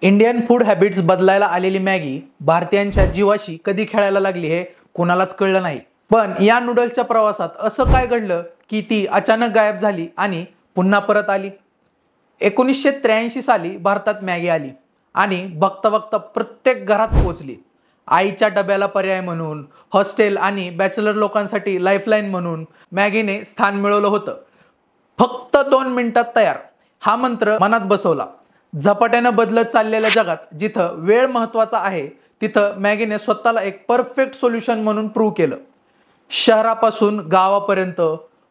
Indian food habits बदलायला आलेली Maggi भारतीयांच्या जीवाशी कधी खेळायला लागली हे कोणालाच कळलं नाही। पण या नूडल्सच्या प्रवासात असं काय घडलं की ती अचानक गायब झाली आणि पुन्हा परत आली। 1983 साली भारतात मॅगी आली आणि बघता बघता प्रत्येक घरात पोहोचली। आईच्या डब्याला पर्याय म्हणून, हॉस्टेल आणि बॅचलर लोकांसाठी लाईफलाईन म्हणून मॅगीने स्थान मिळवलं होतं। फक्त 2 मिनिटात तयार हा मंत्र मनात बसवला। झपाट्याने बदलत चाललेल्या जगात जिथं वेळ महत्त्वाचा आहे तिथं मॅगीने स्वतःला एक परफेक्ट सोल्युशन म्हणून प्रूव्ह केलं। शहरापासून गावापर्यंत,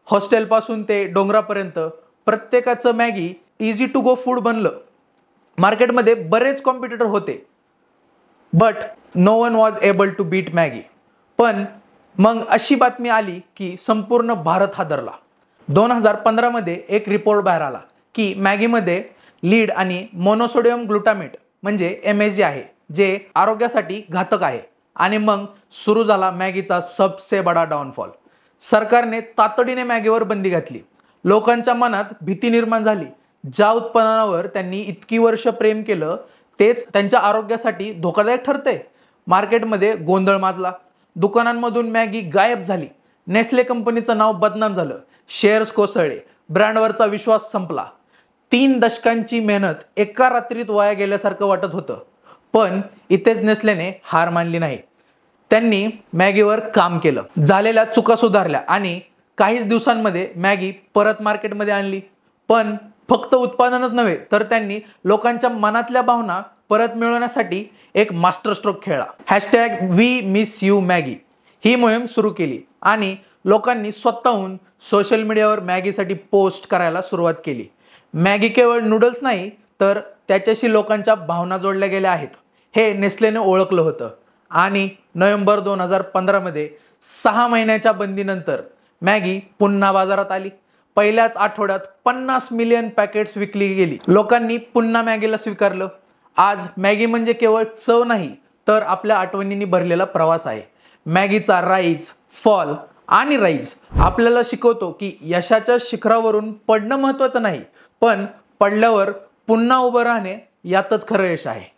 हॉस्टेलपासून ते डोंगरापर्यंत प्रत्येकाचं Maggi easy to go food बनलं। मार्केटमध्ये बरेच कॉम्पिटिटर होते, but no one was able to beat Maggi. पण मग अशी बातमी आली की संपूर्ण भारत हादरला। 2015 मध्ये एक रिपोर्ट बाहेर आला की मॅगीमध्ये लीड आणि मोनोसोडियम ग्लुटामेट म्हणजे MSG आहे, जे आरोग्यासाठी घातक आहे। आणि मग सुरू झाला मॅगीचा सबसे बडा डाऊनफॉल। सरकारने तातडीने मॅगीवर बंदी घातली। लोकांच्या मनात भीती निर्माण झाली। ज्या उत्पादनावर त्यांनी इतकी वर्ष प्रेम केलं तेच त्यांच्या आरोग्यासाठी धोकादायक ठरते। मार्केटमध्ये गोंधळ माजला। दुकानांमधून मॅगी गायब झाली। नेस्ले कंपनीचं नाव बदनाम झालं। शेअर्स कोसळले। ब्रँडवरचा विश्वास संपला। 3 दशकांची मेहनत एका रात्रीत वाया गेल्यासारखं वाटत होतं। पण इथेच नेस्लेने हार मानली नाही। त्यांनी मॅगीवर काम केलं, झालेल्या चुका सुधारल्या आणि काहीच दिवसांमध्ये मॅगी परत मार्केटमध्ये आणली। पण फक्त उत्पादनच नव्हे तर त्यांनी लोकांच्या मनातल्या भावना परत मिळवण्यासाठी एक मास्टर स्ट्रोक खेळला। #WeMissYouMaggi ही मोहीम सुरू केली आणि लोकांनी स्वतःहून सोशल मीडियावर मॅगीसाठी पोस्ट करायला सुरुवात केली। मॅगी केवळ नूडल्स नाही तर त्याच्याशी लोकांच्या भावना जोडल्या गेल्या आहेत हे नेस्लेने ओळखलं होतं। आणि नोव्हेंबर 2015 मध्ये 6 महिन्याच्या बंदीनंतर मॅगी पुन्हा बाजारात आली। पहिल्याच आठवड्यात 50 मिलियन पॅकेट्स विकली गेली। लोकांनी पुन्हा मॅगीला स्वीकारलं। आज मॅगी म्हणजे केवळ चव नाही तर आपल्या आठवणींनी भरलेला प्रवास आहे। मॅगीचा राईज, फॉल आणि राईज आपल्याला शिकवतो की यशाच्या शिखरावरून पडणं महत्त्वाचं नाही, पण पडल्यावर पुन्हा उभं राहणे यातच खरं यश आहे।